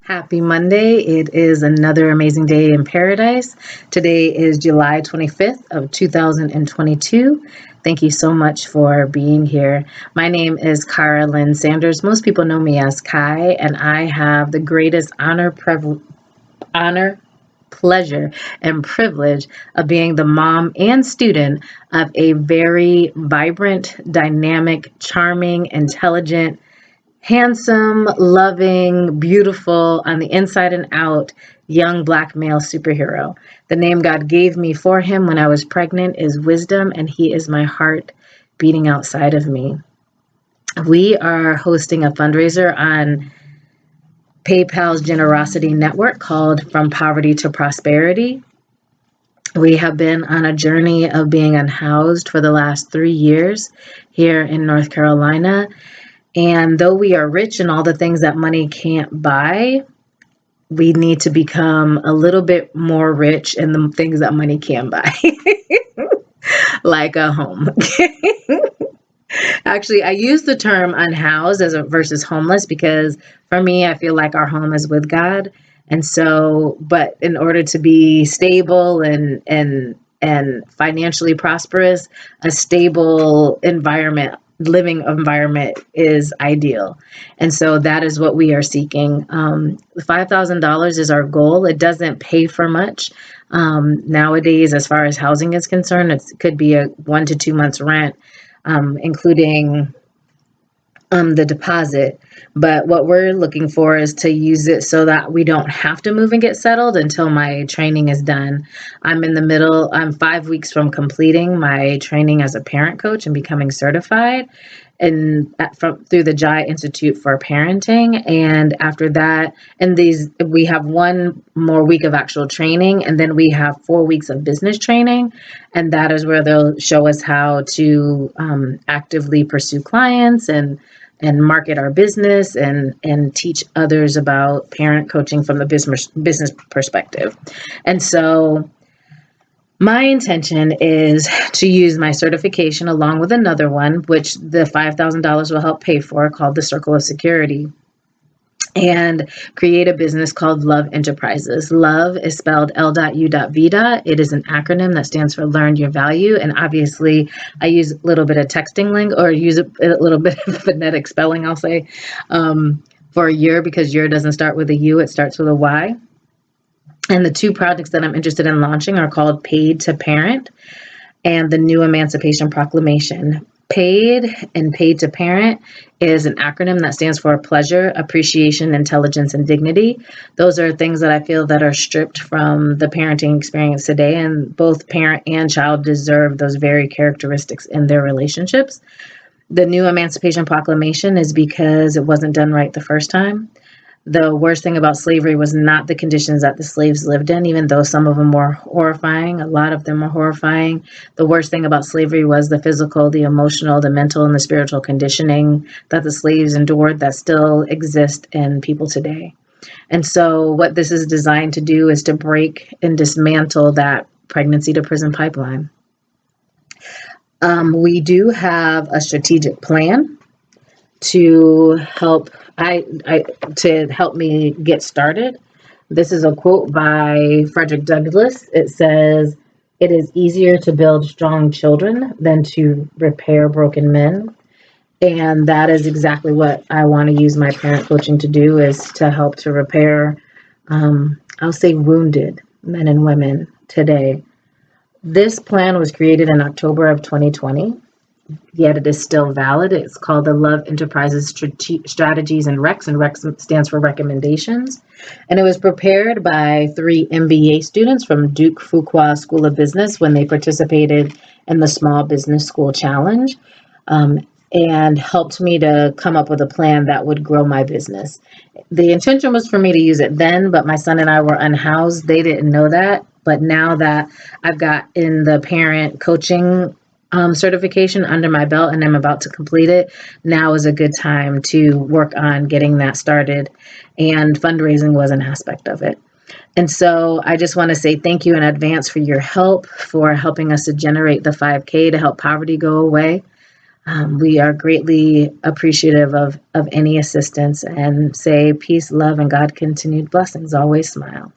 Happy Monday. It is another amazing day in paradise. Today is July 25th of 2022. Thank you so much for being here. My name is Cara Lynn Sanders. Most people know me as Kai, and I have the greatest honor, pleasure, and privilege of being the mom and student of a very vibrant, dynamic, charming, intelligent, handsome, loving, beautiful, on the inside and out, young black male superhero. The name God gave me for him when I was pregnant is Wisdom, and he is my heart beating outside of me. We are hosting a fundraiser on PayPal's generosity network called From Poverty to Prosperity. We have been on a journey of being unhoused for the last 3 years here in North Carolina. And though we are rich in all the things that money can't buy, we need to become a little bit more rich in the things that money can buy, like a home. Actually, I use the term unhoused versus homeless because for me, I feel like our home is with God. And so, but in order to be stable and financially prosperous, a stable living environment is ideal. And so that is what we are seeking. $5,000 is our goal. It doesn't pay for much. Nowadays, as far as housing is concerned, it could be a 1 to 2 months rent, including the deposit. But what we're looking for is to use it so that we don't have to move and get settled until my training is done. I'm 5 weeks from completing my training as a parent coach and becoming certified through the Jai Institute for Parenting. And after that, we have 1 more week of actual training, and then we have 4 weeks of business training. And that is where they'll show us how to actively pursue clients and market our business and teach others about parent coaching from the business perspective. And so my intention is to use my certification along with another one, which the $5,000 will help pay for, called the Circle of Security, and create a business called L.U.V Enterprises. L.U.V is spelled L.U.V. It is an acronym that stands for Learn Your Value. And obviously, I use a little bit of texting lingo, or use a little bit of phonetic spelling, I'll say, for your, because your doesn't start with a U, it starts with a Y. And the 2 projects that I'm interested in launching are called Paid to Parent and the New Emancipation Proclamation. Paid and Paid to Parent is an acronym that stands for pleasure, appreciation, intelligence, and dignity. Those are things that I feel that are stripped from the parenting experience today, and both parent and child deserve those very characteristics in their relationships. The New Emancipation Proclamation is because it wasn't done right the first time. The worst thing about slavery was not the conditions that the slaves lived in, even though some of them were horrifying. A lot of them were horrifying. The worst thing about slavery was the physical, the emotional, the mental, and the spiritual conditioning that the slaves endured that still exist in people today. And so what this is designed to do is to break and dismantle that pregnancy to prison pipeline. We do have a strategic plan to help me get started. This is a quote by Frederick Douglass. It says, "It is easier to build strong children than to repair broken men." And that is exactly what I want to use my parent coaching to do, is to help to repair, I'll say, wounded men and women today. This plan was created in October of 2020. Yet it is still valid. It's called the L.U.V Enterprises Strategies and Recs, and Recs stands for recommendations. And it was prepared by 3 MBA students from Duke Fuqua School of Business when they participated in the Small Business School Challenge, and helped me to come up with a plan that would grow my business. The intention was for me to use it then, but my son and I were unhoused. They didn't know that. But now that I've got in the parent coaching certification under my belt and I'm about to complete it, now is a good time to work on getting that started. And fundraising was an aspect of it. And so I just want to say thank you in advance for your help, for helping us to generate the 5K to help poverty go away. We are greatly appreciative of any assistance, and say peace, love, and God continued blessings. Always smile.